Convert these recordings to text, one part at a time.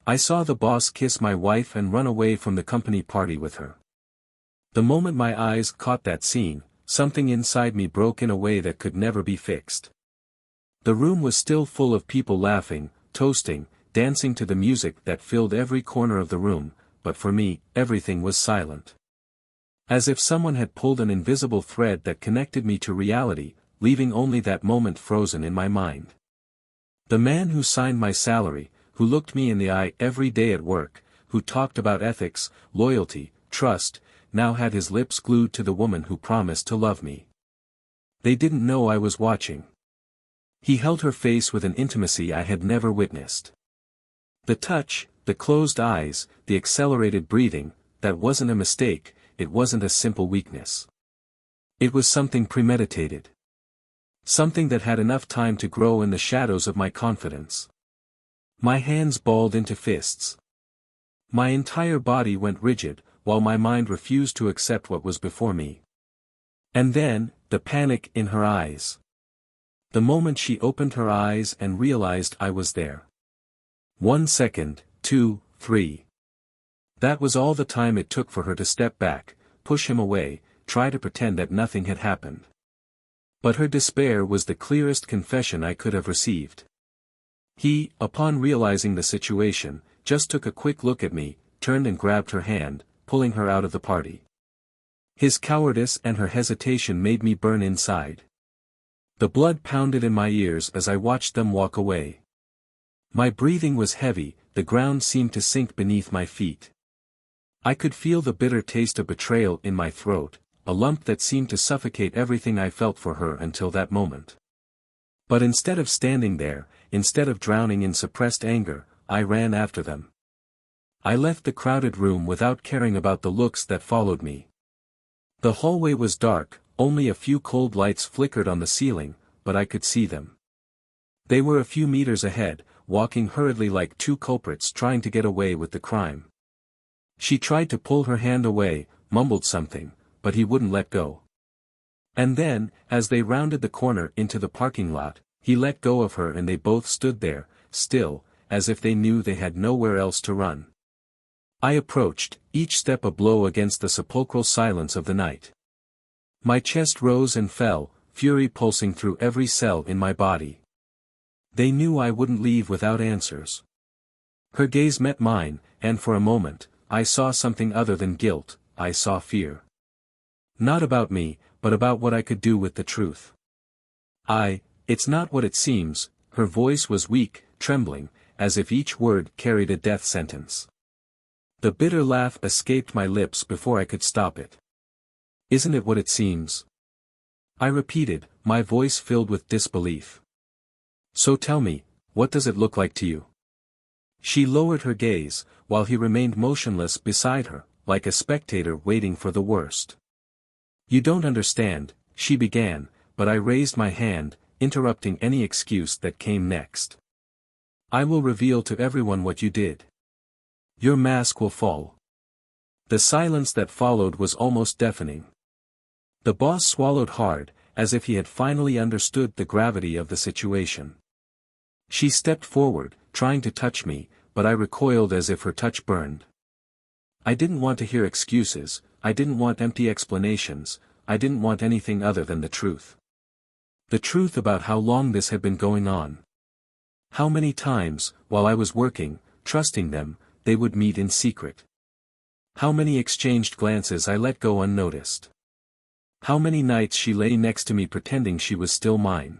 I saw the boss kiss my wife and run away from the company party with her. The moment my eyes caught that scene, something inside me broke in a way that could never be fixed. The room was still full of people laughing, toasting, dancing to the music that filled every corner of the room, but for me, everything was silent. As if someone had pulled an invisible thread that connected me to reality, leaving only that moment frozen in my mind. The man who signed my salary, who looked me in the eye every day at work, who talked about ethics, loyalty, trust, now had his lips glued to the woman who promised to love me. They didn't know I was watching. He held her face with an intimacy I had never witnessed. The touch, the closed eyes, the accelerated breathing, that wasn't a mistake, it wasn't a simple weakness. It was something premeditated. Something that had enough time to grow in the shadows of my confidence. My hands balled into fists. My entire body went rigid, while my mind refused to accept what was before me. And then, the panic in her eyes. The moment she opened her eyes and realized I was there. 1 second, 2, 3. That was all the time it took for her to step back, push him away, try to pretend that nothing had happened. But her despair was the clearest confession I could have received. He, upon realizing the situation, just took a quick look at me, turned and grabbed her hand, pulling her out of the party. His cowardice and her hesitation made me burn inside. The blood pounded in my ears as I watched them walk away. My breathing was heavy, the ground seemed to sink beneath my feet. I could feel the bitter taste of betrayal in my throat, a lump that seemed to suffocate everything I felt for her until that moment. But instead of standing there, instead of drowning in suppressed anger, I ran after them. I left the crowded room without caring about the looks that followed me. The hallway was dark, only a few cold lights flickered on the ceiling, but I could see them. They were a few meters ahead, walking hurriedly like two culprits trying to get away with the crime. She tried to pull her hand away, mumbled something, but he wouldn't let go. And then, as they rounded the corner into the parking lot, he let go of her and they both stood there, still, as if they knew they had nowhere else to run. I approached, each step a blow against the sepulchral silence of the night. My chest rose and fell, fury pulsing through every cell in my body. They knew I wouldn't leave without answers. Her gaze met mine, and for a moment, I saw something other than guilt, I saw fear. Not about me, but about what I could do with the truth. It's not what it seems, her voice was weak, trembling, as if each word carried a death sentence. The bitter laugh escaped my lips before I could stop it. Isn't it what it seems? I repeated, my voice filled with disbelief. So tell me, what does it look like to you? She lowered her gaze, while he remained motionless beside her, like a spectator waiting for the worst. You don't understand, she began, but I raised my hand, interrupting any excuse that came next. I will reveal to everyone what you did. Your mask will fall. The silence that followed was almost deafening. The boss swallowed hard, as if he had finally understood the gravity of the situation. She stepped forward, trying to touch me, but I recoiled as if her touch burned. I didn't want to hear excuses, I didn't want empty explanations, I didn't want anything other than the truth. The truth about how long this had been going on. How many times, while I was working, trusting them, they would meet in secret. How many exchanged glances I let go unnoticed. How many nights she lay next to me pretending she was still mine.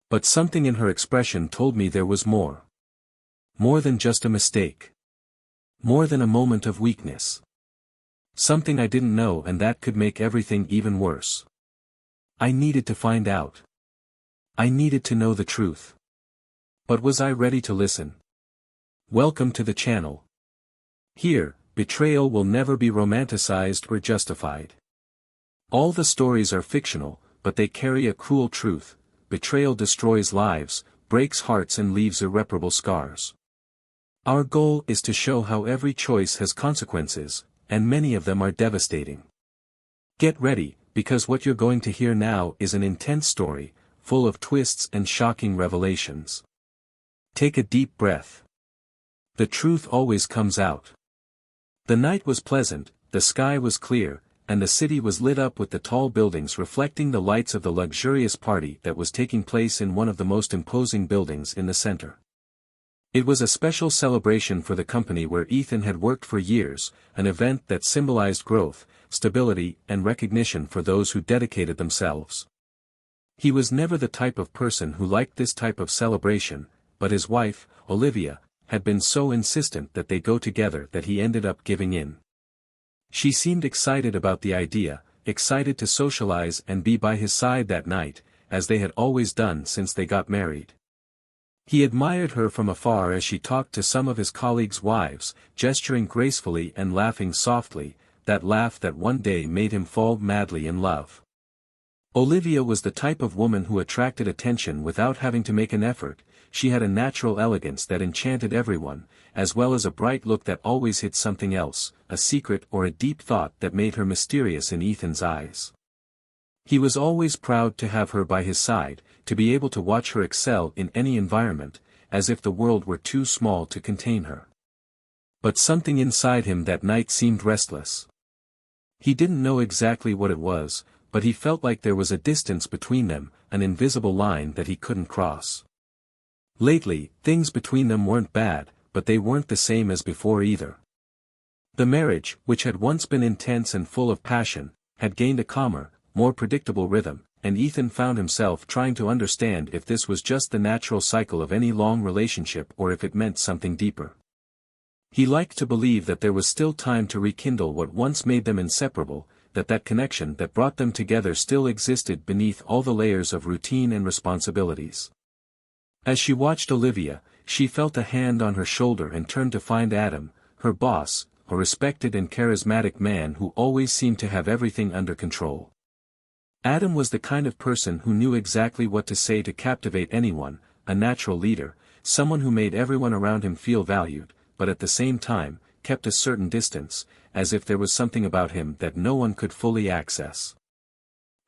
But something in her expression told me there was more. More than just a mistake. More than a moment of weakness. Something I didn't know, and that could make everything even worse. I needed to find out. I needed to know the truth. But was I ready to listen? Welcome to the channel. Here, betrayal will never be romanticized or justified. All the stories are fictional, but they carry a cruel truth. Betrayal destroys lives, breaks hearts and leaves irreparable scars. Our goal is to show how every choice has consequences, and many of them are devastating. Get ready, because what you're going to hear now is an intense story, full of twists and shocking revelations. Take a deep breath. The truth always comes out. The night was pleasant, the sky was clear, and the city was lit up with the tall buildings reflecting the lights of the luxurious party that was taking place in one of the most imposing buildings in the center. It was a special celebration for the company where Ethan had worked for years, an event that symbolized growth, stability, and recognition for those who dedicated themselves. He was never the type of person who liked this type of celebration, but his wife, Olivia, had been so insistent that they go together that he ended up giving in. She seemed excited about the idea, excited to socialize and be by his side that night, as they had always done since they got married. He admired her from afar as she talked to some of his colleagues' wives, gesturing gracefully and laughing softly, that laugh that one day made him fall madly in love. Olivia was the type of woman who attracted attention without having to make an effort. She had a natural elegance that enchanted everyone, as well as a bright look that always hid something else, a secret or a deep thought that made her mysterious in Ethan's eyes. He was always proud to have her by his side, to be able to watch her excel in any environment, as if the world were too small to contain her. But something inside him that night seemed restless. He didn't know exactly what it was, but he felt like there was a distance between them, an invisible line that he couldn't cross. Lately, things between them weren't bad, but they weren't the same as before either. The marriage, which had once been intense and full of passion, had gained a calmer, more predictable rhythm, and Ethan found himself trying to understand if this was just the natural cycle of any long relationship or if it meant something deeper. He liked to believe that there was still time to rekindle what once made them inseparable, that connection that brought them together still existed beneath all the layers of routine and responsibilities. As she watched Olivia, she felt a hand on her shoulder and turned to find Adam, her boss, a respected and charismatic man who always seemed to have everything under control. Adam was the kind of person who knew exactly what to say to captivate anyone, a natural leader, someone who made everyone around him feel valued, but at the same time, kept a certain distance, as if there was something about him that no one could fully access.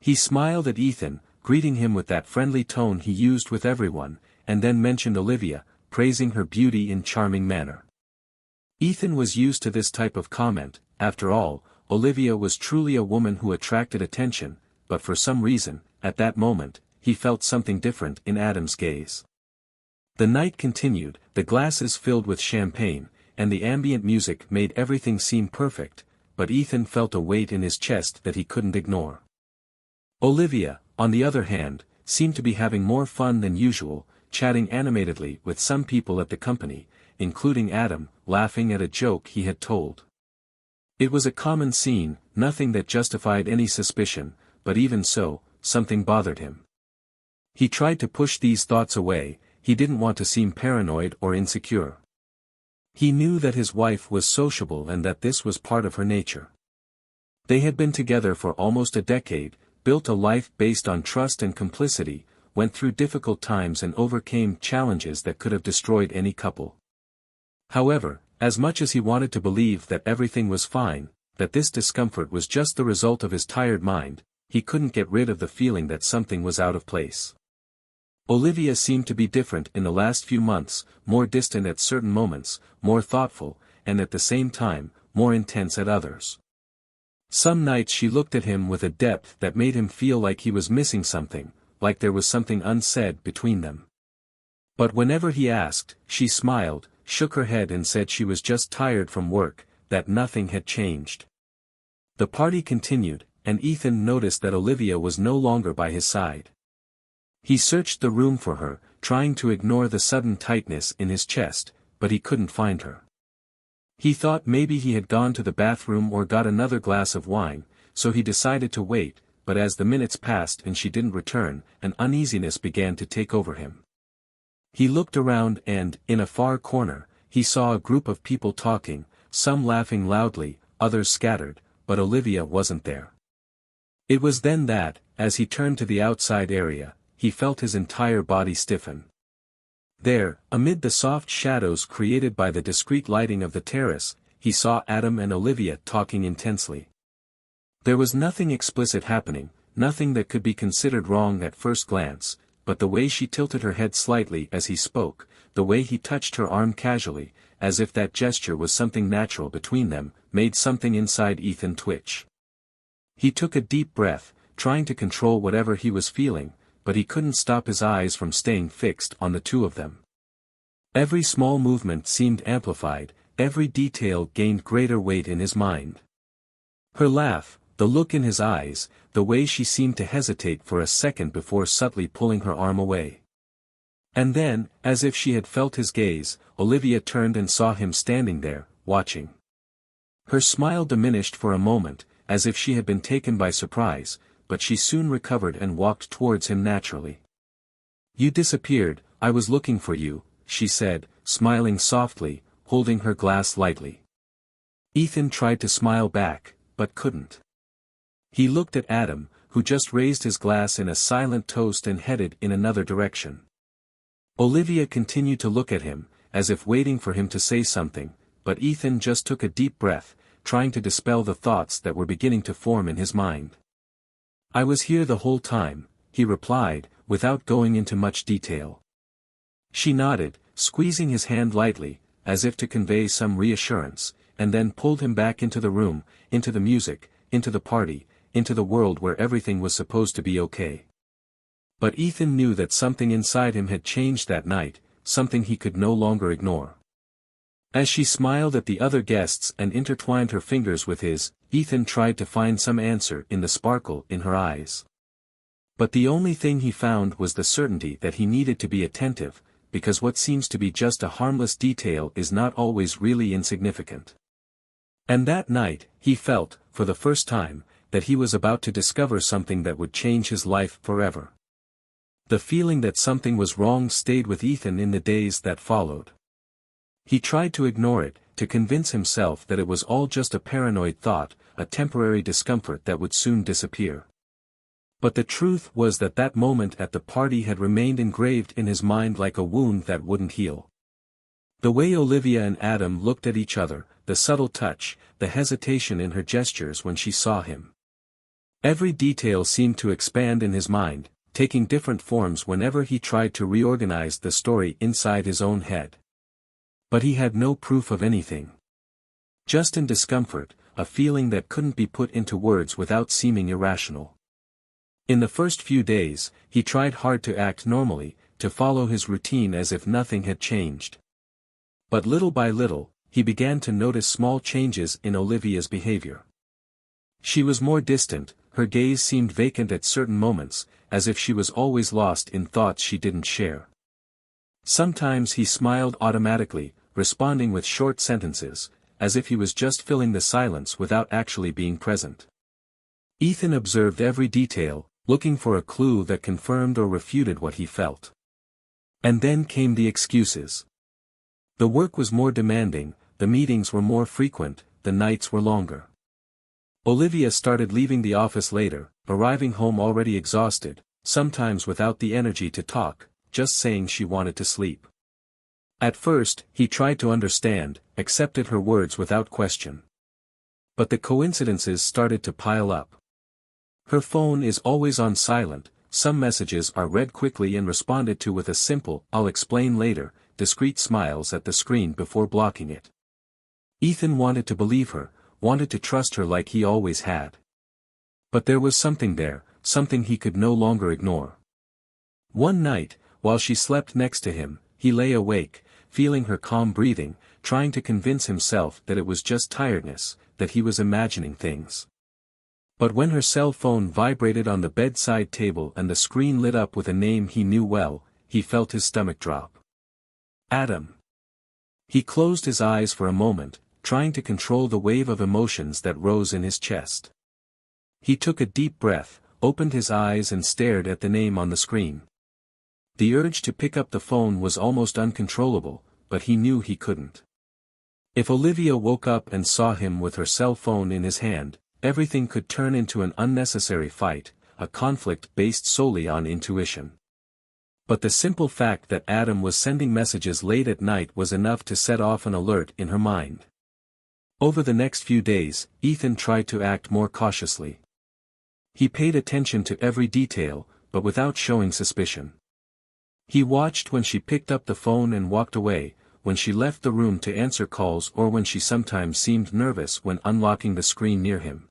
He smiled at Ethan, greeting him with that friendly tone he used with everyone, and then mentioned Olivia, praising her beauty in charming manner. Ethan was used to this type of comment. After all, Olivia was truly a woman who attracted attention, but for some reason, at that moment, he felt something different in Adam's gaze. The night continued, the glasses filled with champagne, and the ambient music made everything seem perfect, but Ethan felt a weight in his chest that he couldn't ignore. Olivia, on the other hand, seemed to be having more fun than usual, chatting animatedly with some people at the company, including Adam, laughing at a joke he had told. It was a common scene, nothing that justified any suspicion, but even so, something bothered him. He tried to push these thoughts away. He didn't want to seem paranoid or insecure. He knew that his wife was sociable and that this was part of her nature. They had been together for almost a decade, built a life based on trust and complicity, went through difficult times and overcame challenges that could have destroyed any couple. However, as much as he wanted to believe that everything was fine, that this discomfort was just the result of his tired mind, he couldn't get rid of the feeling that something was out of place. Olivia seemed to be different in the last few months, more distant at certain moments, more thoughtful, and at the same time, more intense at others. Some nights she looked at him with a depth that made him feel like he was missing something, like there was something unsaid between them. But whenever he asked, she smiled, shook her head and said she was just tired from work, that nothing had changed. The party continued, and Ethan noticed that Olivia was no longer by his side. He searched the room for her, trying to ignore the sudden tightness in his chest, but he couldn't find her. He thought maybe he had gone to the bathroom or got another glass of wine, so he decided to wait, but as the minutes passed and she didn't return, an uneasiness began to take over him. He looked around and, in a far corner, he saw a group of people talking, some laughing loudly, others scattered, but Olivia wasn't there. It was then that, as he turned to the outside area, he felt his entire body stiffen. There, amid the soft shadows created by the discreet lighting of the terrace, he saw Adam and Olivia talking intensely. There was nothing explicit happening, nothing that could be considered wrong at first glance, but the way she tilted her head slightly as he spoke, the way he touched her arm casually, as if that gesture was something natural between them, made something inside Ethan twitch. He took a deep breath, trying to control whatever he was feeling, but he couldn't stop his eyes from staying fixed on the two of them. Every small movement seemed amplified, every detail gained greater weight in his mind. Her laugh, the look in his eyes, the way she seemed to hesitate for a second before subtly pulling her arm away. And then, as if she had felt his gaze, Olivia turned and saw him standing there, watching. Her smile diminished for a moment, as if she had been taken by surprise, but she soon recovered and walked towards him naturally. "You disappeared, I was looking for you," she said, smiling softly, holding her glass lightly. Ethan tried to smile back, but couldn't. He looked at Adam, who just raised his glass in a silent toast and headed in another direction. Olivia continued to look at him, as if waiting for him to say something, but Ethan just took a deep breath, trying to dispel the thoughts that were beginning to form in his mind. "I was here the whole time," he replied, without going into much detail. She nodded, squeezing his hand lightly, as if to convey some reassurance, and then pulled him back into the room, into the music, into the party, into the world where everything was supposed to be okay. But Ethan knew that something inside him had changed that night, something he could no longer ignore. As she smiled at the other guests and intertwined her fingers with his, Ethan tried to find some answer in the sparkle in her eyes. But the only thing he found was the certainty that he needed to be attentive, because what seems to be just a harmless detail is not always really insignificant. And that night, he felt, for the first time, that he was about to discover something that would change his life forever. The feeling that something was wrong stayed with Ethan in the days that followed. He tried to ignore it, to convince himself that it was all just a paranoid thought, a temporary discomfort that would soon disappear. But the truth was that that moment at the party had remained engraved in his mind like a wound that wouldn't heal. The way Olivia and Adam looked at each other, the subtle touch, the hesitation in her gestures when she saw him. Every detail seemed to expand in his mind, taking different forms whenever he tried to reorganize the story inside his own head. But he had no proof of anything. Just in discomfort, a feeling that couldn't be put into words without seeming irrational. In the first few days, he tried hard to act normally, to follow his routine as if nothing had changed. But little by little, he began to notice small changes in Olivia's behavior. She was more distant, her gaze seemed vacant at certain moments, as if she was always lost in thoughts she didn't share. Sometimes he smiled automatically, responding with short sentences, as if he was just filling the silence without actually being present. Ethan observed every detail, looking for a clue that confirmed or refuted what he felt. And then came the excuses. The work was more demanding, the meetings were more frequent, the nights were longer. Olivia started leaving the office later, arriving home already exhausted, sometimes without the energy to talk, just saying she wanted to sleep. At first, he tried to understand, accepted her words without question. But the coincidences started to pile up. Her phone is always on silent, some messages are read quickly and responded to with a simple, "I'll explain later," discreet smiles at the screen before blocking it. Ethan wanted to believe her, wanted to trust her like he always had. But there was something there, something he could no longer ignore. One night, while she slept next to him, he lay awake, feeling her calm breathing, trying to convince himself that it was just tiredness, that he was imagining things. But when her cell phone vibrated on the bedside table and the screen lit up with a name he knew well, he felt his stomach drop. Adam. He closed his eyes for a moment, trying to control the wave of emotions that rose in his chest. He took a deep breath, opened his eyes and stared at the name on the screen. The urge to pick up the phone was almost uncontrollable, but he knew he couldn't. If Olivia woke up and saw him with her cell phone in his hand, everything could turn into an unnecessary fight, a conflict based solely on intuition. But the simple fact that Adam was sending messages late at night was enough to set off an alert in her mind. Over the next few days, Ethan tried to act more cautiously. He paid attention to every detail, but without showing suspicion. He watched when she picked up the phone and walked away, when she left the room to answer calls, or when she sometimes seemed nervous when unlocking the screen near him.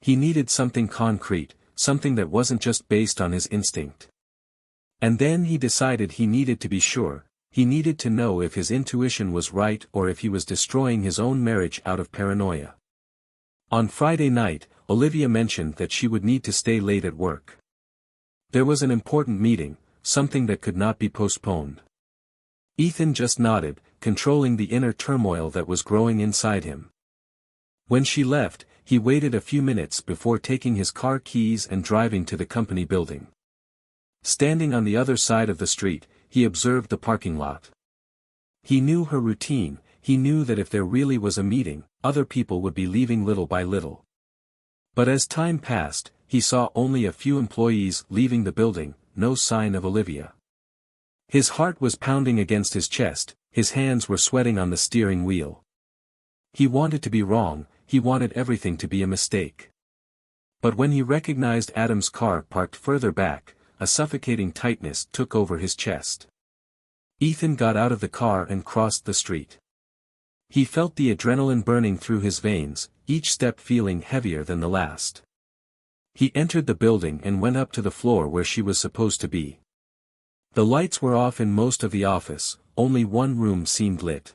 He needed something concrete, something that wasn't just based on his instinct. And then he decided he needed to be sure. He needed to know if his intuition was right or if he was destroying his own marriage out of paranoia. On Friday night, Olivia mentioned that she would need to stay late at work. There was an important meeting, something that could not be postponed. Ethan just nodded, controlling the inner turmoil that was growing inside him. When she left, he waited a few minutes before taking his car keys and driving to the company building. Standing on the other side of the street, he observed the parking lot. He knew her routine. He knew that if there really was a meeting, other people would be leaving little by little. But as time passed, he saw only a few employees leaving the building, no sign of Olivia. His heart was pounding against his chest, his hands were sweating on the steering wheel. He wanted to be wrong, he wanted everything to be a mistake. But when he recognized Adam's car parked further back, a suffocating tightness took over his chest. Ethan got out of the car and crossed the street. He felt the adrenaline burning through his veins, each step feeling heavier than the last. He entered the building and went up to the floor where she was supposed to be. The lights were off in most of the office, only one room seemed lit.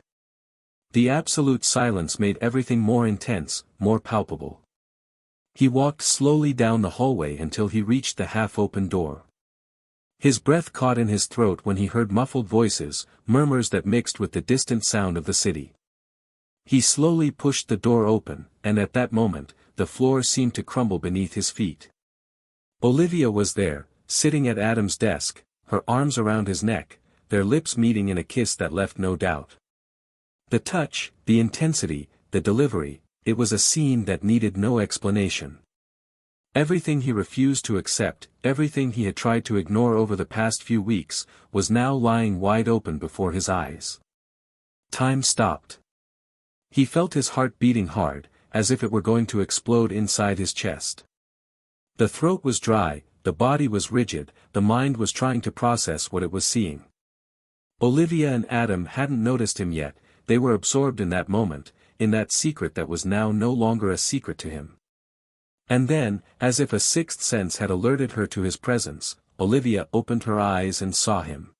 The absolute silence made everything more intense, more palpable. He walked slowly down the hallway until he reached the half-open door. His breath caught in his throat when he heard muffled voices, murmurs that mixed with the distant sound of the city. He slowly pushed the door open, and at that moment, the floor seemed to crumble beneath his feet. Olivia was there, sitting at Adam's desk, her arms around his neck, their lips meeting in a kiss that left no doubt. The touch, the intensity, the delivery, it was a scene that needed no explanation. Everything he refused to accept, everything he had tried to ignore over the past few weeks, was now lying wide open before his eyes. Time stopped. He felt his heart beating hard, as if it were going to explode inside his chest. The throat was dry, the body was rigid, the mind was trying to process what it was seeing. Olivia and Adam hadn't noticed him yet, they were absorbed in that moment, in that secret that was now no longer a secret to him. And then, as if a sixth sense had alerted her to his presence, Olivia opened her eyes and saw him.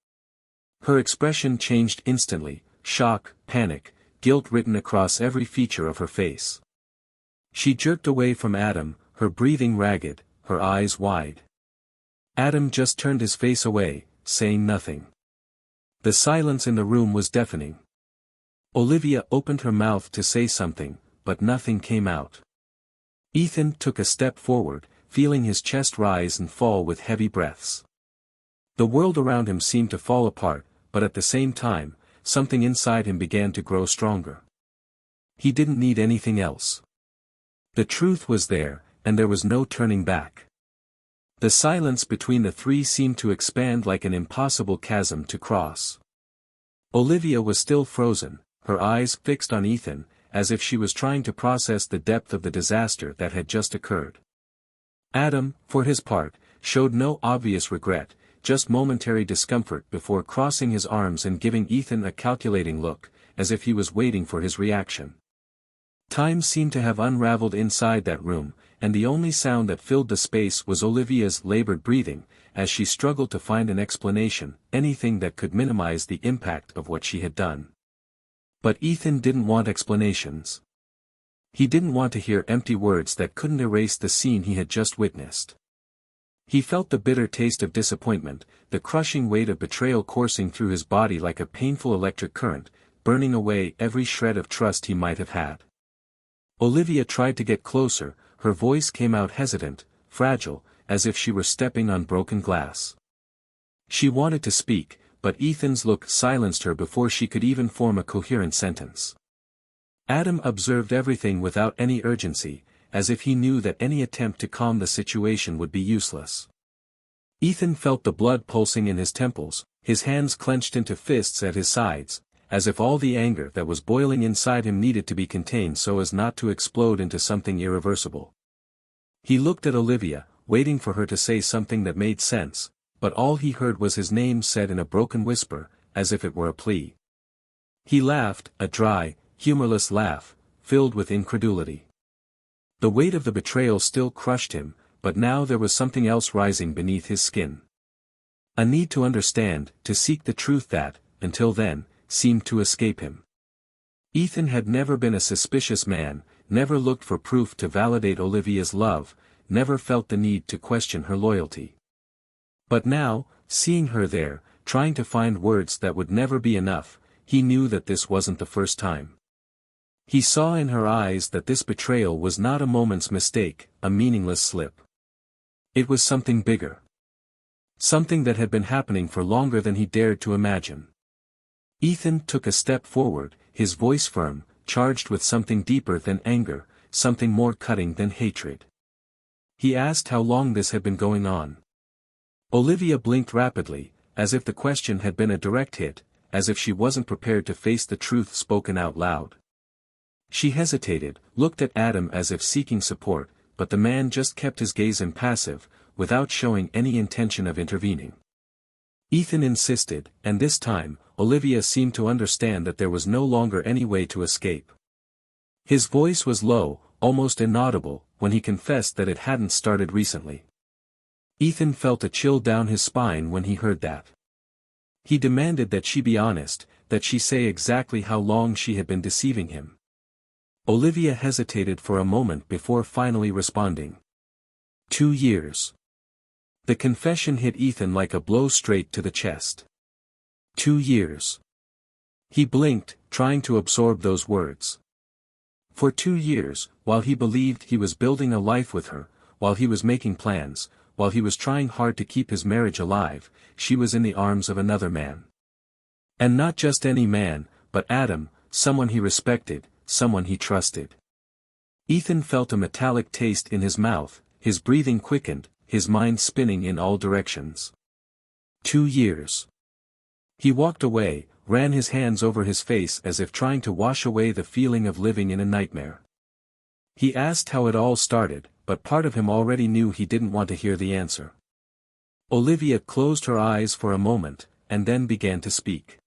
Her expression changed instantly, shock, panic, guilt written across every feature of her face. She jerked away from Adam, her breathing ragged, her eyes wide. Adam just turned his face away, saying nothing. The silence in the room was deafening. Olivia opened her mouth to say something, but nothing came out. Ethan took a step forward, feeling his chest rise and fall with heavy breaths. The world around him seemed to fall apart, but at the same time, something inside him began to grow stronger. He didn't need anything else. The truth was there, and there was no turning back. The silence between the three seemed to expand like an impossible chasm to cross. Olivia was still frozen, her eyes fixed on Ethan, as if she was trying to process the depth of the disaster that had just occurred. Adam, for his part, showed no obvious regret, just momentary discomfort before crossing his arms and giving Ethan a calculating look, as if he was waiting for his reaction. Time seemed to have unraveled inside that room, and the only sound that filled the space was Olivia's labored breathing, as she struggled to find an explanation, anything that could minimize the impact of what she had done. But Ethan didn't want explanations. He didn't want to hear empty words that couldn't erase the scene he had just witnessed. He felt the bitter taste of disappointment, the crushing weight of betrayal coursing through his body like a painful electric current, burning away every shred of trust he might have had. Olivia tried to get closer, her voice came out hesitant, fragile, as if she were stepping on broken glass. She wanted to speak, but Ethan's look silenced her before she could even form a coherent sentence. Adam observed everything without any urgency, as if he knew that any attempt to calm the situation would be useless. Ethan felt the blood pulsing in his temples, his hands clenched into fists at his sides, as if all the anger that was boiling inside him needed to be contained so as not to explode into something irreversible. He looked at Olivia, waiting for her to say something that made sense, but all he heard was his name said in a broken whisper, as if it were a plea. He laughed, a dry, humorless laugh, filled with incredulity. The weight of the betrayal still crushed him, but now there was something else rising beneath his skin. A need to understand, to seek the truth that, until then, seemed to escape him. Ethan had never been a suspicious man, never looked for proof to validate Olivia's love, never felt the need to question her loyalty. But now, seeing her there, trying to find words that would never be enough, he knew that this wasn't the first time. He saw in her eyes that this betrayal was not a moment's mistake, a meaningless slip. It was something bigger. Something that had been happening for longer than he dared to imagine. Ethan took a step forward, his voice firm, charged with something deeper than anger, something more cutting than hatred. He asked how long this had been going on. Olivia blinked rapidly, as if the question had been a direct hit, as if she wasn't prepared to face the truth spoken out loud. She hesitated, looked at Adam as if seeking support, but the man just kept his gaze impassive, without showing any intention of intervening. Ethan insisted, and this time, Olivia seemed to understand that there was no longer any way to escape. His voice was low, almost inaudible, when he confessed that it hadn't started recently. Ethan felt a chill down his spine when he heard that. He demanded that she be honest, that she say exactly how long she had been deceiving him. Olivia hesitated for a moment before finally responding. 2 years. The confession hit Ethan like a blow straight to the chest. 2 years. He blinked, trying to absorb those words. For 2 years, while he believed he was building a life with her, while he was making plans, while he was trying hard to keep his marriage alive, she was in the arms of another man. And not just any man, but Adam, someone he respected, someone he trusted. Ethan felt a metallic taste in his mouth, his breathing quickened, his mind spinning in all directions. 2 years. He walked away, ran his hands over his face as if trying to wash away the feeling of living in a nightmare. He asked how it all started, but part of him already knew he didn't want to hear the answer. Olivia closed her eyes for a moment, and then began to speak.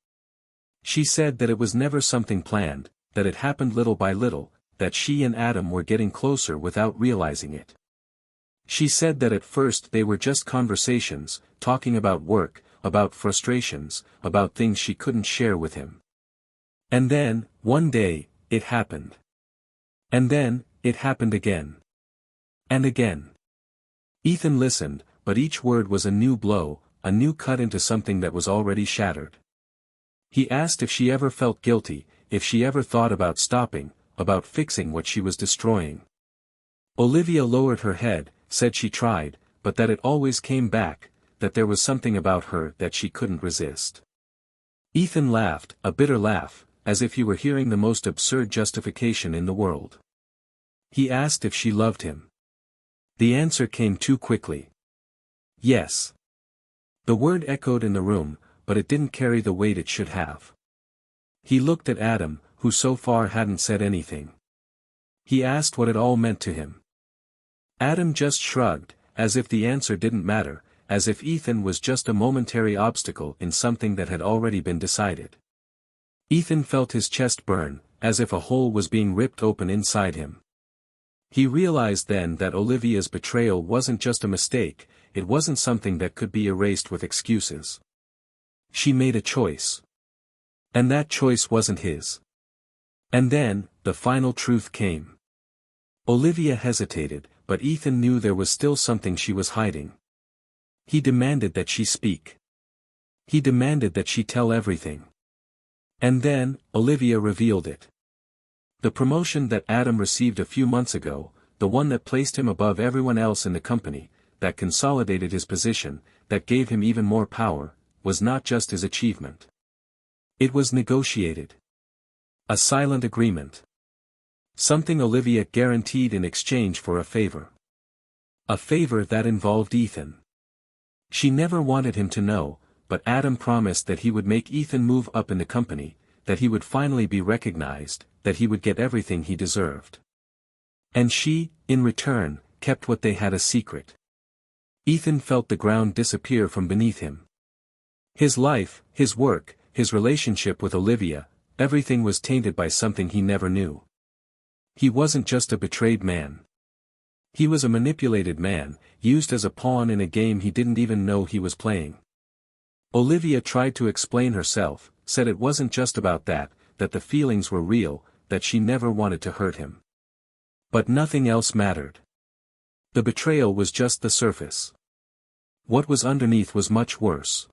She said that it was never something planned, that it happened little by little, that she and Adam were getting closer without realizing it. She said that at first they were just conversations, talking about work, about frustrations, about things she couldn't share with him. And then, one day, it happened. And then, it happened again. And again. Ethan listened, but each word was a new blow, a new cut into something that was already shattered. He asked if she ever felt guilty, if she ever thought about stopping, about fixing what she was destroying. Olivia lowered her head, said she tried, but that it always came back, that there was something about her that she couldn't resist. Ethan laughed, a bitter laugh, as if he were hearing the most absurd justification in the world. He asked if she loved him. The answer came too quickly. Yes. The word echoed in the room, but it didn't carry the weight it should have. He looked at Adam, who so far hadn't said anything. He asked what it all meant to him. Adam just shrugged, as if the answer didn't matter, as if Ethan was just a momentary obstacle in something that had already been decided. Ethan felt his chest burn, as if a hole was being ripped open inside him. He realized then that Olivia's betrayal wasn't just a mistake, it wasn't something that could be erased with excuses. She made a choice. And that choice wasn't his. And then, the final truth came. Olivia hesitated, but Ethan knew there was still something she was hiding. He demanded that she speak. He demanded that she tell everything. And then, Olivia revealed it. The promotion that Adam received a few months ago, the one that placed him above everyone else in the company, that consolidated his position, that gave him even more power, was not just his achievement. It was negotiated. A silent agreement. Something Olivia guaranteed in exchange for a favor. A favor that involved Ethan. She never wanted him to know, but Adam promised that he would make Ethan move up in the company, that he would finally be recognized, that he would get everything he deserved. And she, in return, kept what they had a secret. Ethan felt the ground disappear from beneath him. His life, his work, his relationship with Olivia, everything was tainted by something he never knew. He wasn't just a betrayed man. He was a manipulated man, used as a pawn in a game he didn't even know he was playing. Olivia tried to explain herself, said it wasn't just about that the feelings were real, that she never wanted to hurt him. But nothing else mattered. The betrayal was just the surface. What was underneath was much worse.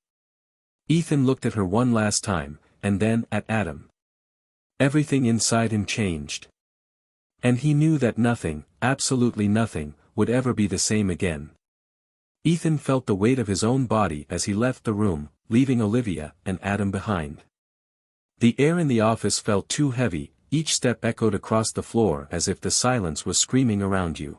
Ethan looked at her one last time, and then at Adam. Everything inside him changed. And he knew that nothing, absolutely nothing, would ever be the same again. Ethan felt the weight of his own body as he left the room, leaving Olivia and Adam behind. The air in the office felt too heavy, each step echoed across the floor as if the silence was screaming around you.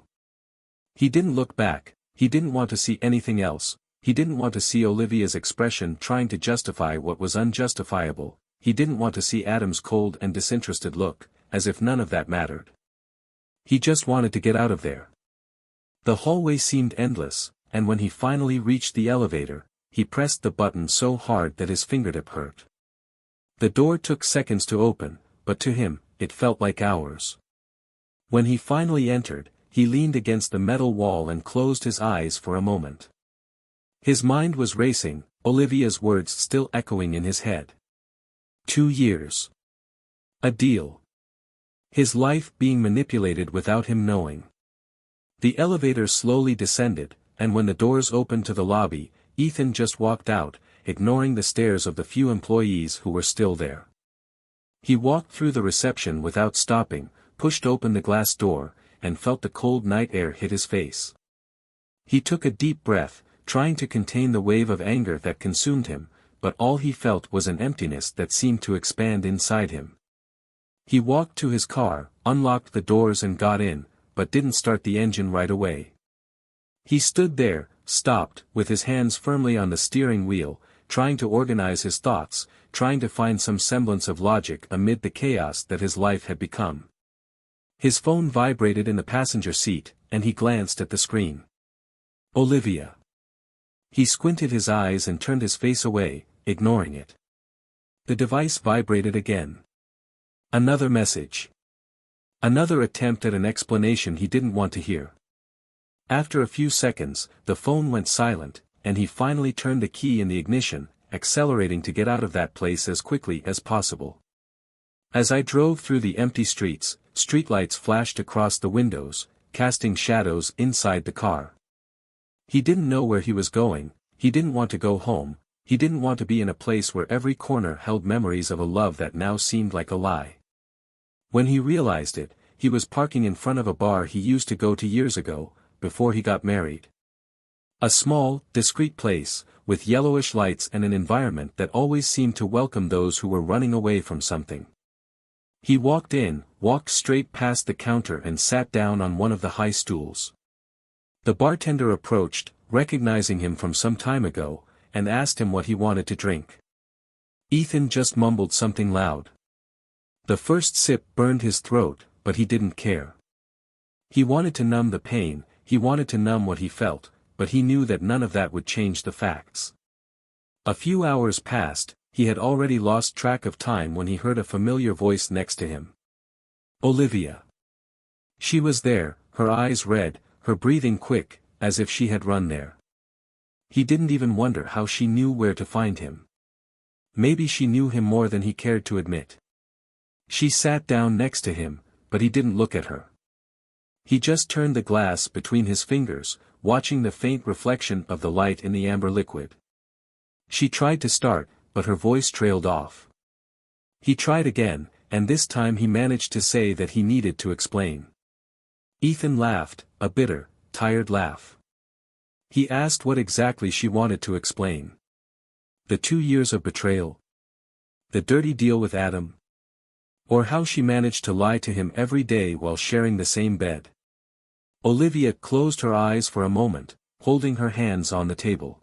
He didn't look back, he didn't want to see anything else, he didn't want to see Olivia's expression trying to justify what was unjustifiable, he didn't want to see Adam's cold and disinterested look, as if none of that mattered. He just wanted to get out of there. The hallway seemed endless, and when he finally reached the elevator, he pressed the button so hard that his fingertip hurt. The door took seconds to open, but to him, it felt like hours. When he finally entered, he leaned against the metal wall and closed his eyes for a moment. His mind was racing, Olivia's words still echoing in his head. 2 years. A deal. His life being manipulated without him knowing. The elevator slowly descended, and when the doors opened to the lobby, Ethan just walked out, ignoring the stares of the few employees who were still there. He walked through the reception without stopping, pushed open the glass door, and felt the cold night air hit his face. He took a deep breath, trying to contain the wave of anger that consumed him, but all he felt was an emptiness that seemed to expand inside him. He walked to his car, unlocked the doors and got in, but didn't start the engine right away. He stood there, stopped, with his hands firmly on the steering wheel, trying to organize his thoughts, trying to find some semblance of logic amid the chaos that his life had become. His phone vibrated in the passenger seat, and he glanced at the screen. Olivia. He squinted his eyes and turned his face away, ignoring it. The device vibrated again. Another message. Another attempt at an explanation he didn't want to hear. After a few seconds, the phone went silent, and he finally turned the key in the ignition, accelerating to get out of that place as quickly as possible. As I drove through the empty streets, streetlights flashed across the windows, casting shadows inside the car. He didn't know where he was going, he didn't want to go home, he didn't want to be in a place where every corner held memories of a love that now seemed like a lie. When he realized it, he was parking in front of a bar he used to go to years ago, before he got married. A small, discreet place, with yellowish lights and an environment that always seemed to welcome those who were running away from something. He walked in, walked straight past the counter and sat down on one of the high stools. The bartender approached, recognizing him from some time ago, and asked him what he wanted to drink. Ethan just mumbled something loud. The first sip burned his throat, but he didn't care. He wanted to numb the pain, he wanted to numb what he felt, but he knew that none of that would change the facts. A few hours passed, he had already lost track of time when he heard a familiar voice next to him. Olivia. She was there, her eyes red, her breathing quick, as if she had run there. He didn't even wonder how she knew where to find him. Maybe she knew him more than he cared to admit. She sat down next to him, but he didn't look at her. He just turned the glass between his fingers, watching the faint reflection of the light in the amber liquid. She tried to start, but her voice trailed off. He tried again, and this time he managed to say that he needed to explain. Ethan laughed, a bitter, tired laugh. He asked what exactly she wanted to explain. The 2 years of betrayal? The dirty deal with Adam? Or how she managed to lie to him every day while sharing the same bed? Olivia closed her eyes for a moment, holding her hands on the table.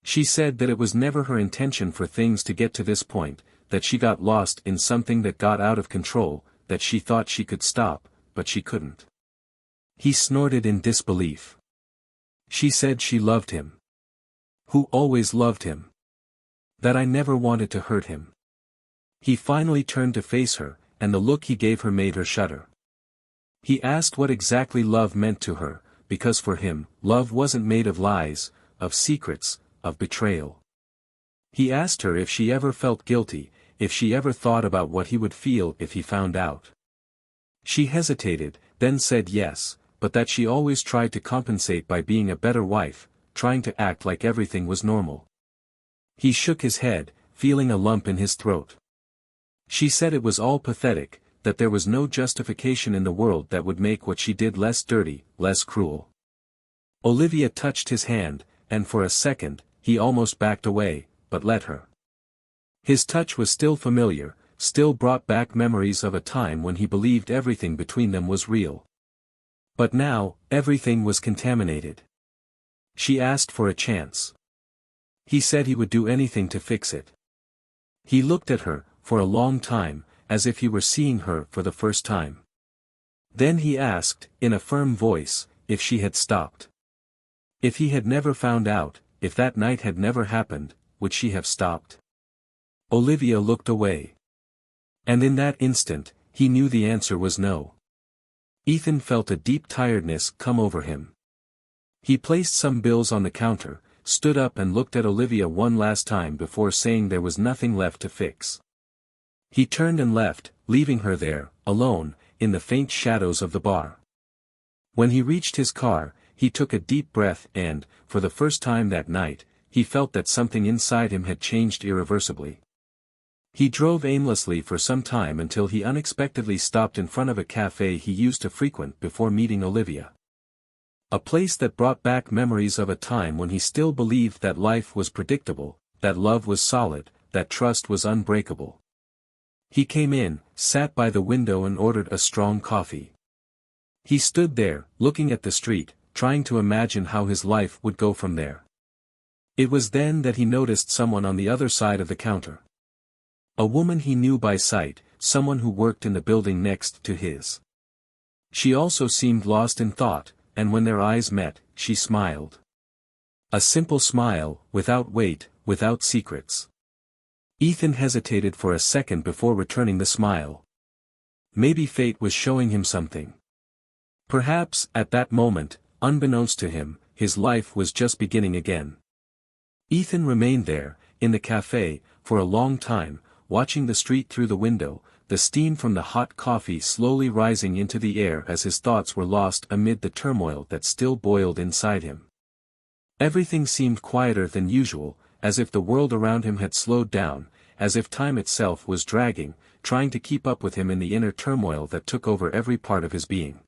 She said that it was never her intention for things to get to this point, that she got lost in something that got out of control, that she thought she could stop, but she couldn't. He snorted in disbelief. She said she loved him. Who always loved him. That I never wanted to hurt him. He finally turned to face her, and the look he gave her made her shudder. He asked what exactly love meant to her, because for him, love wasn't made of lies, of secrets, of betrayal. He asked her if she ever felt guilty, if she ever thought about what he would feel if he found out. She hesitated, then said yes, but that she always tried to compensate by being a better wife, trying to act like everything was normal. He shook his head, feeling a lump in his throat. She said it was all pathetic, that there was no justification in the world that would make what she did less dirty, less cruel. Olivia touched his hand, and for a second, he almost backed away, but let her. His touch was still familiar, still brought back memories of a time when he believed everything between them was real. But now, everything was contaminated. She asked for a chance. He said he would do anything to fix it. He looked at her, for a long time, as if he were seeing her for the first time. Then he asked, in a firm voice, if she had stopped. If he had never found out, if that night had never happened, would she have stopped? Olivia looked away. And in that instant, he knew the answer was no. Ethan felt a deep tiredness come over him. He placed some bills on the counter, stood up and looked at Olivia one last time before saying there was nothing left to fix. He turned and left, leaving her there, alone, in the faint shadows of the bar. When he reached his car, he took a deep breath and, for the first time that night, he felt that something inside him had changed irreversibly. He drove aimlessly for some time until he unexpectedly stopped in front of a cafe he used to frequent before meeting Olivia. A place that brought back memories of a time when he still believed that life was predictable, that love was solid, that trust was unbreakable. He came in, sat by the window and ordered a strong coffee. He stood there, looking at the street, trying to imagine how his life would go from there. It was then that he noticed someone on the other side of the counter. A woman he knew by sight, someone who worked in the building next to his. She also seemed lost in thought, and when their eyes met, she smiled. A simple smile, without weight, without secrets. Ethan hesitated for a second before returning the smile. Maybe fate was showing him something. Perhaps, at that moment, unbeknownst to him, his life was just beginning again. Ethan remained there, in the cafe, for a long time, watching the street through the window, the steam from the hot coffee slowly rising into the air as his thoughts were lost amid the turmoil that still boiled inside him. Everything seemed quieter than usual, as if the world around him had slowed down, as if time itself was dragging, trying to keep up with him in the inner turmoil that took over every part of his being.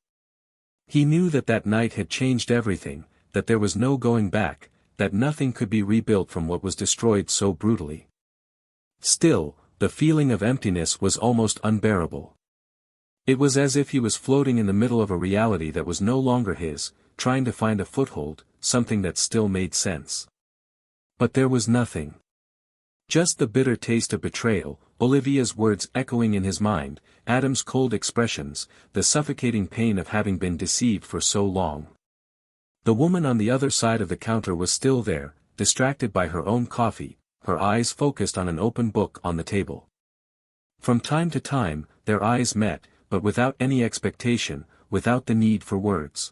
He knew that that night had changed everything, that there was no going back, that nothing could be rebuilt from what was destroyed so brutally. Still, the feeling of emptiness was almost unbearable. It was as if he was floating in the middle of a reality that was no longer his, trying to find a foothold, something that still made sense. But there was nothing. Just the bitter taste of betrayal, Olivia's words echoing in his mind, Adam's cold expressions, the suffocating pain of having been deceived for so long. The woman on the other side of the counter was still there, distracted by her own coffee, her eyes focused on an open book on the table. From time to time, their eyes met, but without any expectation, without the need for words.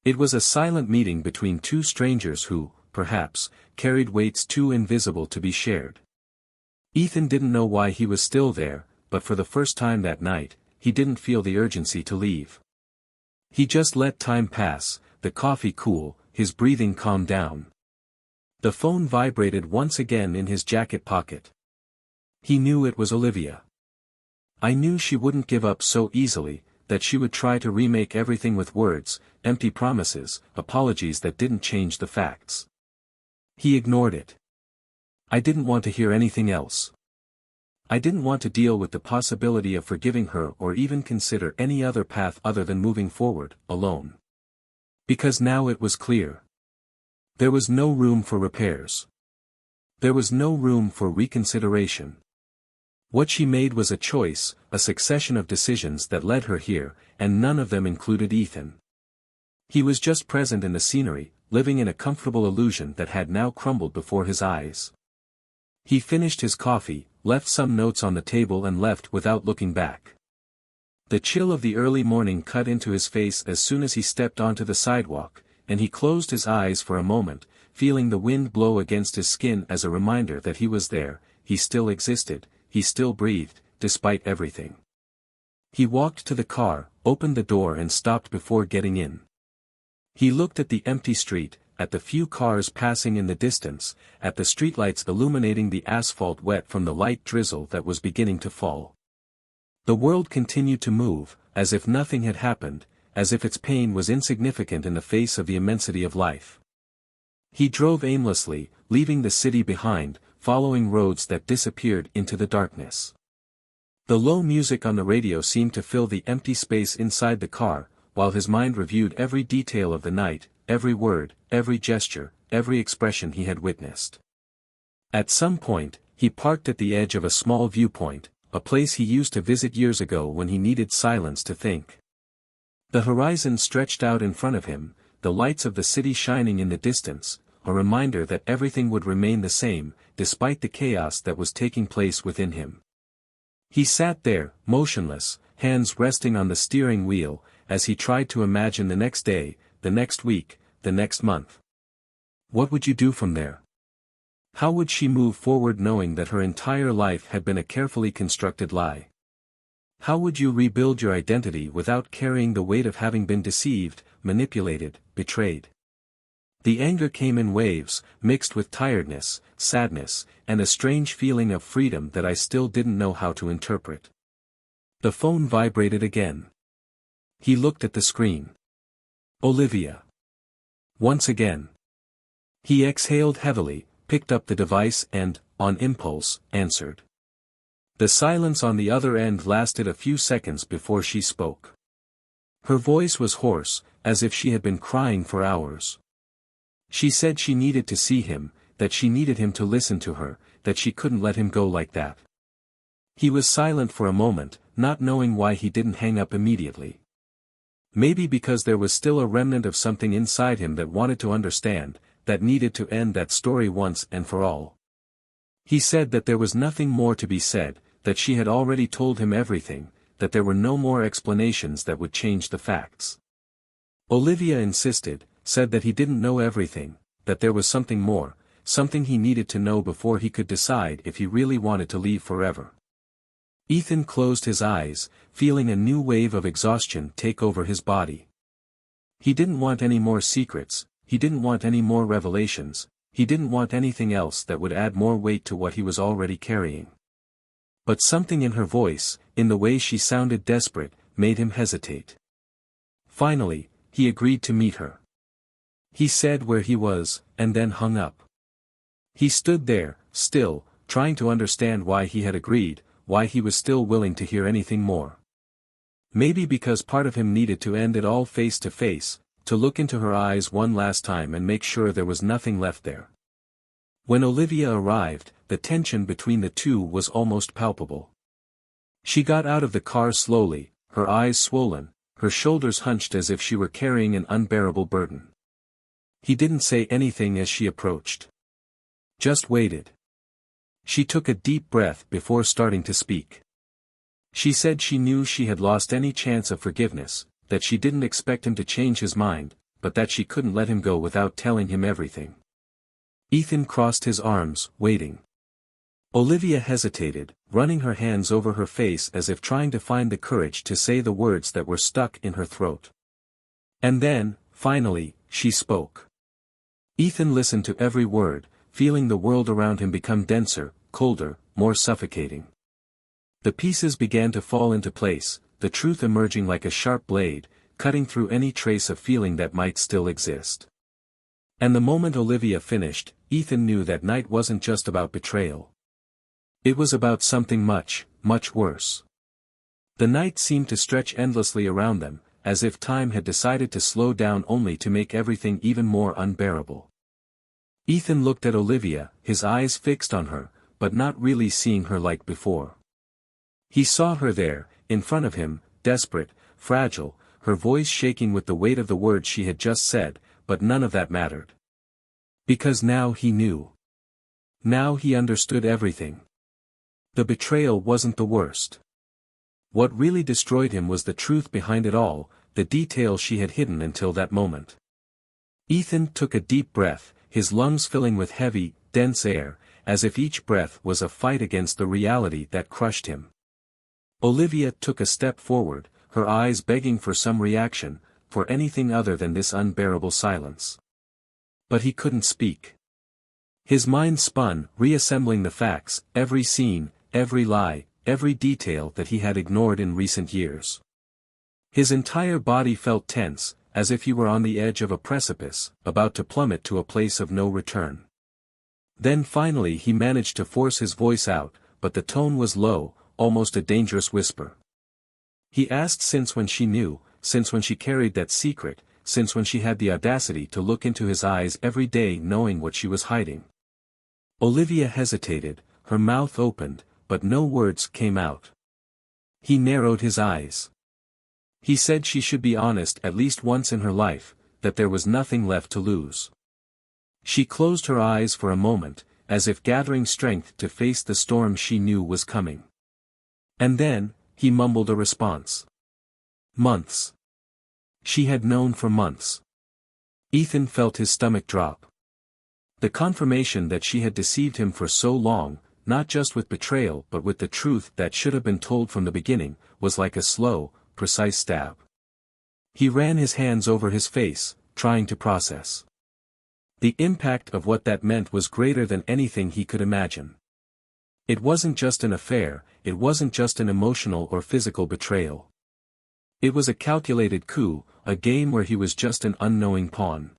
It was a silent meeting between two strangers who, perhaps, carried weights too invisible to be shared. Ethan didn't know why he was still there, but for the first time that night, he didn't feel the urgency to leave. He just let time pass, the coffee cool, his breathing calm down. The phone vibrated once again in his jacket pocket. He knew it was Olivia. I knew she wouldn't give up so easily, that she would try to remake everything with words, empty promises, apologies that didn't change the facts. He ignored it. I didn't want to hear anything else. I didn't want to deal with the possibility of forgiving her or even consider any other path other than moving forward, alone. Because now it was clear. There was no room for repairs. There was no room for reconsideration. What she made was a choice, a succession of decisions that led her here, and none of them included Ethan. He was just present in the scenery, living in a comfortable illusion that had now crumbled before his eyes. He finished his coffee, left some notes on the table and left without looking back. The chill of the early morning cut into his face as soon as he stepped onto the sidewalk, and he closed his eyes for a moment, feeling the wind blow against his skin as a reminder that he was there, he still existed, he still breathed, despite everything. He walked to the car, opened the door and stopped before getting in. He looked at the empty street, at the few cars passing in the distance, at the streetlights illuminating the asphalt wet from the light drizzle that was beginning to fall. The world continued to move, as if nothing had happened, as if its pain was insignificant in the face of the immensity of life. He drove aimlessly, leaving the city behind, following roads that disappeared into the darkness. The low music on the radio seemed to fill the empty space inside the car, while his mind reviewed every detail of the night, every word, every gesture, every expression he had witnessed. At some point, he parked at the edge of a small viewpoint, a place he used to visit years ago when he needed silence to think. The horizon stretched out in front of him, the lights of the city shining in the distance, a reminder that everything would remain the same, despite the chaos that was taking place within him. He sat there, motionless, hands resting on the steering wheel, as he tried to imagine the next day, the next week, the next month. What would you do from there? How would she move forward knowing that her entire life had been a carefully constructed lie? How would you rebuild your identity without carrying the weight of having been deceived, manipulated, betrayed? The anger came in waves, mixed with tiredness, sadness, and a strange feeling of freedom that I still didn't know how to interpret. The phone vibrated again. He looked at the screen. Olivia. Once again. He exhaled heavily, picked up the device and, on impulse, answered. The silence on the other end lasted a few seconds before she spoke. Her voice was hoarse, as if she had been crying for hours. She said she needed to see him, that she needed him to listen to her, that she couldn't let him go like that. He was silent for a moment, not knowing why he didn't hang up immediately. Maybe because there was still a remnant of something inside him that wanted to understand, that needed to end that story once and for all. He said that there was nothing more to be said, that she had already told him everything, that there were no more explanations that would change the facts. Olivia insisted, said that he didn't know everything, that there was something more, something he needed to know before he could decide if he really wanted to leave forever. Ethan closed his eyes, feeling a new wave of exhaustion take over his body. He didn't want any more secrets, he didn't want any more revelations, he didn't want anything else that would add more weight to what he was already carrying. But something in her voice, in the way she sounded desperate, made him hesitate. Finally, he agreed to meet her. He said where he was, and then hung up. He stood there, still, trying to understand why he had agreed, why he was still willing to hear anything more. Maybe because part of him needed to end it all face to face, to look into her eyes one last time and make sure there was nothing left there. When Olivia arrived, the tension between the two was almost palpable. She got out of the car slowly, her eyes swollen, her shoulders hunched as if she were carrying an unbearable burden. He didn't say anything as she approached. Just waited. She took a deep breath before starting to speak. She said she knew she had lost any chance of forgiveness, that she didn't expect him to change his mind, but that she couldn't let him go without telling him everything. Ethan crossed his arms, waiting. Olivia hesitated, running her hands over her face as if trying to find the courage to say the words that were stuck in her throat. And then, finally, she spoke. Ethan listened to every word, feeling the world around him become denser, colder, more suffocating. The pieces began to fall into place, the truth emerging like a sharp blade, cutting through any trace of feeling that might still exist. And the moment Olivia finished, Ethan knew that night wasn't just about betrayal. It was about something much, much worse. The night seemed to stretch endlessly around them, as if time had decided to slow down only to make everything even more unbearable. Ethan looked at Olivia, his eyes fixed on her, but not really seeing her like before. He saw her there, in front of him, desperate, fragile, her voice shaking with the weight of the words she had just said, but none of that mattered. Because now he knew. Now he understood everything. The betrayal wasn't the worst. What really destroyed him was the truth behind it all, the details she had hidden until that moment. Ethan took a deep breath, his lungs filling with heavy, dense air, as if each breath was a fight against the reality that crushed him. Olivia took a step forward, her eyes begging for some reaction, for anything other than this unbearable silence. But he couldn't speak. His mind spun, reassembling the facts, every scene, every lie, every detail that he had ignored in recent years. His entire body felt tense, as if he were on the edge of a precipice, about to plummet to a place of no return. Then finally he managed to force his voice out, but the tone was low, almost a dangerous whisper. He asked since when she knew, since when she carried that secret, since when she had the audacity to look into his eyes every day knowing what she was hiding. Olivia hesitated, her mouth opened, but no words came out. He narrowed his eyes. He said she should be honest at least once in her life, that there was nothing left to lose. She closed her eyes for a moment, as if gathering strength to face the storm she knew was coming. And then, he mumbled a response. Months. She had known for months. Ethan felt his stomach drop. The confirmation that she had deceived him for so long, not just with betrayal but with the truth that should have been told from the beginning, was like a slow, precise stab. He ran his hands over his face, trying to process. The impact of what that meant was greater than anything he could imagine. It wasn't just an affair, it wasn't just an emotional or physical betrayal. It was a calculated coup, a game where he was just an unknowing pawn.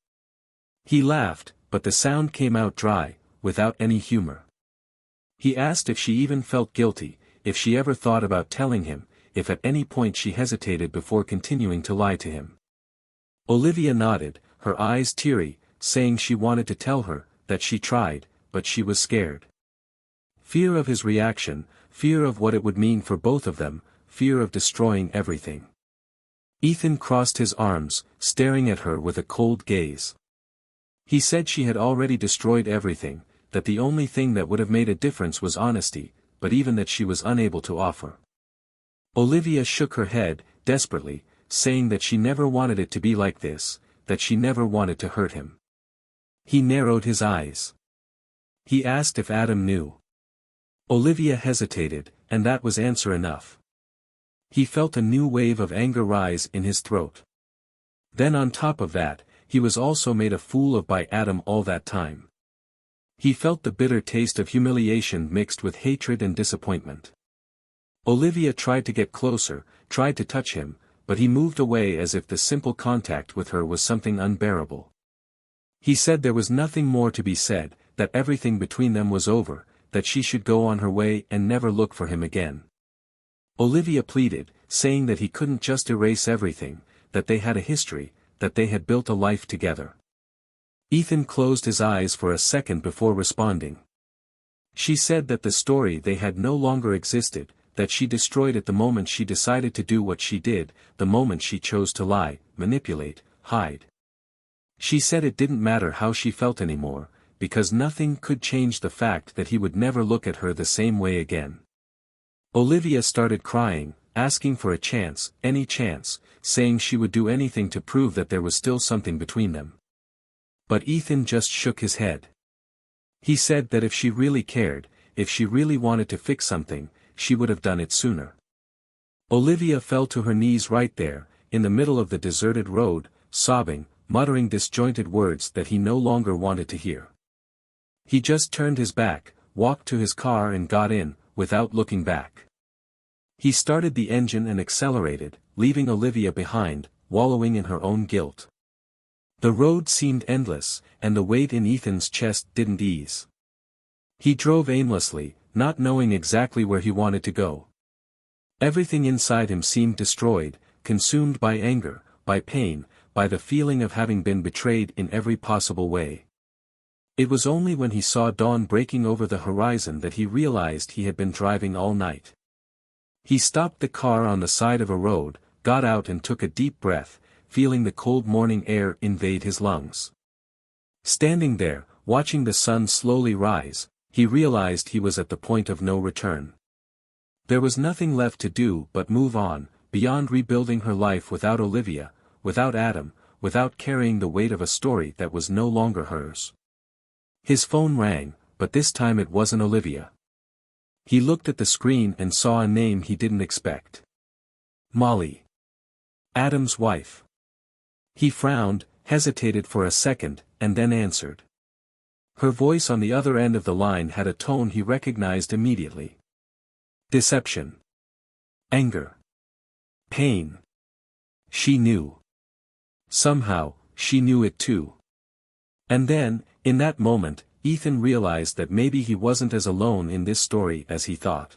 He laughed, but the sound came out dry, without any humor. He asked if she even felt guilty, if she ever thought about telling him, if at any point she hesitated before continuing to lie to him. Olivia nodded, her eyes teary, saying she wanted to tell her, that she tried, but she was scared. Fear of his reaction, fear of what it would mean for both of them, fear of destroying everything. Ethan crossed his arms, staring at her with a cold gaze. He said she had already destroyed everything, that the only thing that would have made a difference was honesty, but even that she was unable to offer. Olivia shook her head, desperately, saying that she never wanted it to be like this, that she never wanted to hurt him. He narrowed his eyes. He asked if Adam knew. Olivia hesitated, and that was answer enough. He felt a new wave of anger rise in his throat. Then on top of that, he was also made a fool of by Adam all that time. He felt the bitter taste of humiliation mixed with hatred and disappointment. Olivia tried to get closer, tried to touch him, but he moved away as if the simple contact with her was something unbearable. He said there was nothing more to be said, that everything between them was over, that she should go on her way and never look for him again. Olivia pleaded, saying that he couldn't just erase everything, that they had a history, that they had built a life together. Ethan closed his eyes for a second before responding. She said that the story they had no longer existed, that she destroyed it the moment she decided to do what she did, the moment she chose to lie, manipulate, hide. She said it didn't matter how she felt anymore, because nothing could change the fact that he would never look at her the same way again. Olivia started crying, asking for a chance, any chance, saying she would do anything to prove that there was still something between them. But Ethan just shook his head. He said that if she really cared, if she really wanted to fix something, she would have done it sooner. Olivia fell to her knees right there, in the middle of the deserted road, sobbing, muttering disjointed words that he no longer wanted to hear. He just turned his back, walked to his car and got in, without looking back. He started the engine and accelerated, leaving Olivia behind, wallowing in her own guilt. The road seemed endless, and the weight in Ethan's chest didn't ease. He drove aimlessly, not knowing exactly where he wanted to go. Everything inside him seemed destroyed, consumed by anger, by pain, by the feeling of having been betrayed in every possible way. It was only when he saw dawn breaking over the horizon that he realized he had been driving all night. He stopped the car on the side of a road, got out and took a deep breath, feeling the cold morning air invade his lungs. Standing there, watching the sun slowly rise, he realized he was at the point of no return. There was nothing left to do but move on, beyond rebuilding her life without Olivia, without Adam, without carrying the weight of a story that was no longer hers. His phone rang, but this time it wasn't Olivia. He looked at the screen and saw a name he didn't expect. Molly. Adam's wife. He frowned, hesitated for a second, and then answered. Her voice on the other end of the line had a tone he recognized immediately. Deception. Anger. Pain. She knew. Somehow, she knew it too. And then, in that moment, Ethan realized that maybe he wasn't as alone in this story as he thought.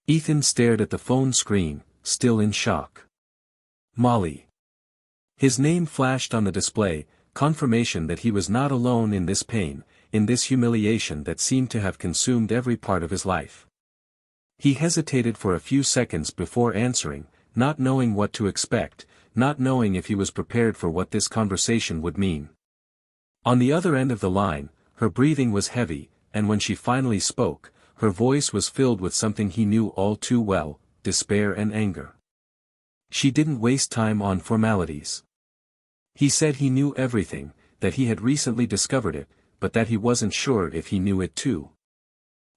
Ethan stared at the phone screen, still in shock. Molly. His name flashed on the display, confirmation that he was not alone in this pain, in this humiliation that seemed to have consumed every part of his life. He hesitated for a few seconds before answering, not knowing what to expect, not knowing if he was prepared for what this conversation would mean. On the other end of the line, her breathing was heavy, and when she finally spoke, her voice was filled with something he knew all too well, despair and anger. She didn't waste time on formalities. He said he knew everything, that he had recently discovered it, but that he wasn't sure if he knew it too.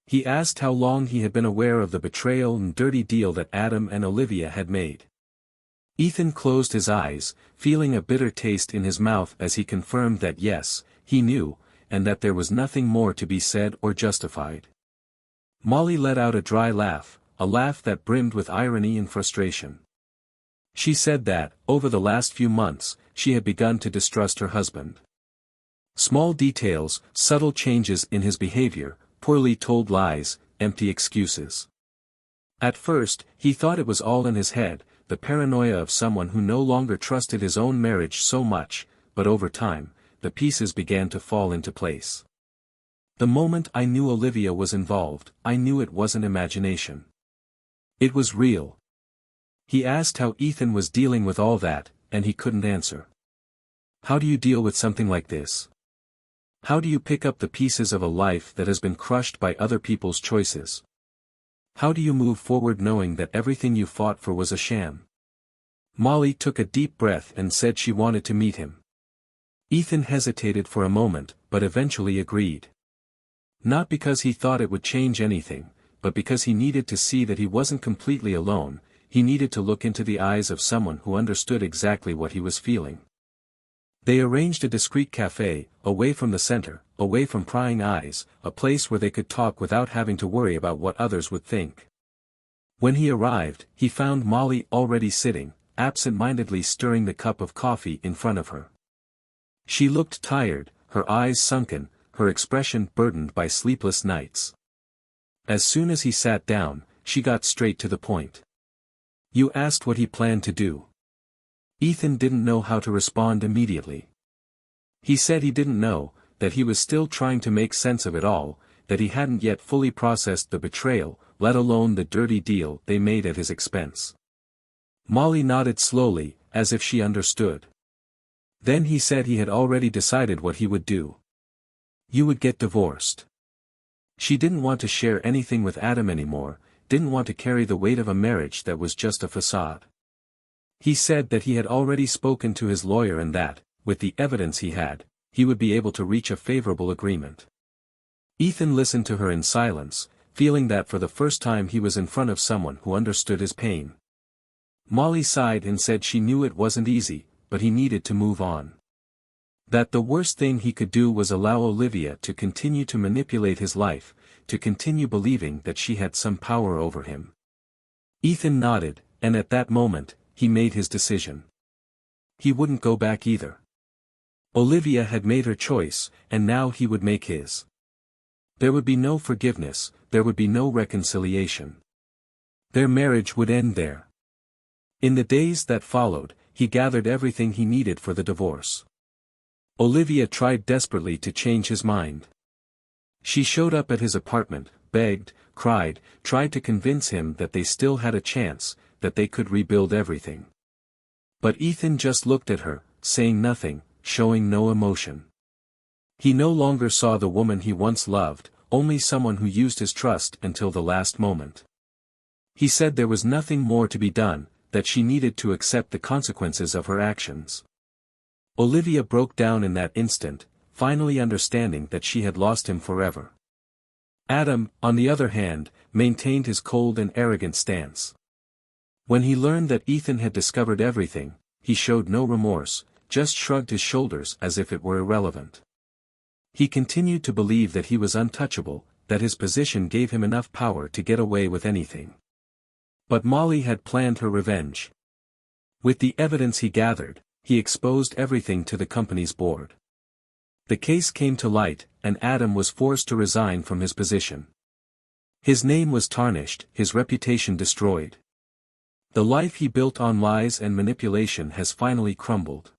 He asked how long he had been aware of the betrayal and dirty deal that Adam and Olivia had made. Ethan closed his eyes, feeling a bitter taste in his mouth as he confirmed that yes, he knew, and that there was nothing more to be said or justified. Molly let out a dry laugh, a laugh that brimmed with irony and frustration. She said that, over the last few months, she had begun to distrust her husband. Small details, subtle changes in his behavior, poorly told lies, empty excuses. At first, he thought it was all in his head, the paranoia of someone who no longer trusted his own marriage so much, but over time, the pieces began to fall into place. The moment I knew Olivia was involved, I knew it wasn't imagination. It was real. He asked how Ethan was dealing with all that, and he couldn't answer. How do you deal with something like this? How do you pick up the pieces of a life that has been crushed by other people's choices? How do you move forward knowing that everything you fought for was a sham? Molly took a deep breath and said she wanted to meet him. Ethan hesitated for a moment, but eventually agreed. Not because he thought it would change anything, but because he needed to see that he wasn't completely alone, he needed to look into the eyes of someone who understood exactly what he was feeling. They arranged a discreet cafe, away from the center, away from prying eyes, a place where they could talk without having to worry about what others would think. When he arrived, he found Molly already sitting, absent-mindedly stirring the cup of coffee in front of her. She looked tired, her eyes sunken, her expression burdened by sleepless nights. As soon as he sat down, she got straight to the point. You asked what he planned to do. Ethan didn't know how to respond immediately. He said he didn't know, that he was still trying to make sense of it all, that he hadn't yet fully processed the betrayal, let alone the dirty deal they made at his expense. Molly nodded slowly, as if she understood. Then he said he had already decided what he would do. You would get divorced. She didn't want to share anything with Adam anymore, didn't want to carry the weight of a marriage that was just a facade. He said that he had already spoken to his lawyer and that, with the evidence he had, he would be able to reach a favorable agreement. Ethan listened to her in silence, feeling that for the first time he was in front of someone who understood his pain. Molly sighed and said she knew it wasn't easy, but he needed to move on. That the worst thing he could do was allow Olivia to continue to manipulate his life, to continue believing that she had some power over him. Ethan nodded, and at that moment, he made his decision. He wouldn't go back either. Olivia had made her choice, and now he would make his. There would be no forgiveness, there would be no reconciliation. Their marriage would end there. In the days that followed, he gathered everything he needed for the divorce. Olivia tried desperately to change his mind. She showed up at his apartment, begged, cried, tried to convince him that they still had a chance, that they could rebuild everything. But Ethan just looked at her, saying nothing, showing no emotion. He no longer saw the woman he once loved, only someone who used his trust until the last moment. He said there was nothing more to be done, that she needed to accept the consequences of her actions. Olivia broke down in that instant, finally understanding that she had lost him forever. Adam, on the other hand, maintained his cold and arrogant stance. When he learned that Ethan had discovered everything, he showed no remorse, just shrugged his shoulders as if it were irrelevant. He continued to believe that he was untouchable, that his position gave him enough power to get away with anything. But Molly had planned her revenge. With the evidence he gathered, he exposed everything to the company's board. The case came to light, and Adam was forced to resign from his position. His name was tarnished, his reputation destroyed. The life he built on lies and manipulation has finally crumbled.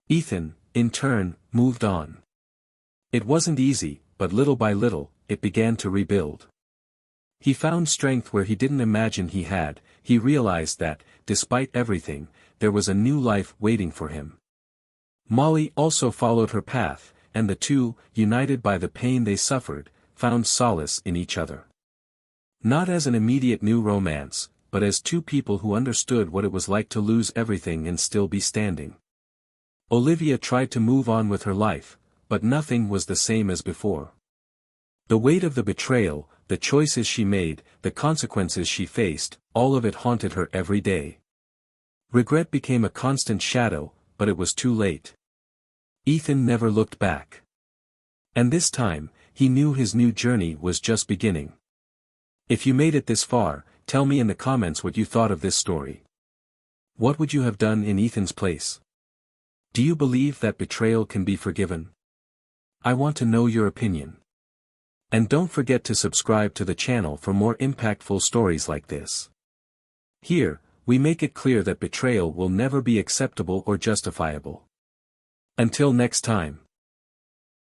Ethan, in turn, moved on. It wasn't easy, but little by little, it began to rebuild. He found strength where he didn't imagine he had. He realized that, despite everything, there was a new life waiting for him. Molly also followed her path, and the two, united by the pain they suffered, found solace in each other. Not as an immediate new romance, but as two people who understood what it was like to lose everything and still be standing. Olivia tried to move on with her life, but nothing was the same as before. The weight of the betrayal, the choices she made, the consequences she faced, all of it haunted her every day. Regret became a constant shadow, but it was too late. Ethan never looked back. And this time, he knew his new journey was just beginning. If you made it this far, tell me in the comments what you thought of this story. What would you have done in Ethan's place? Do you believe that betrayal can be forgiven? I want to know your opinion. And don't forget to subscribe to the channel for more impactful stories like this. Here, we make it clear that betrayal will never be acceptable or justifiable. Until next time.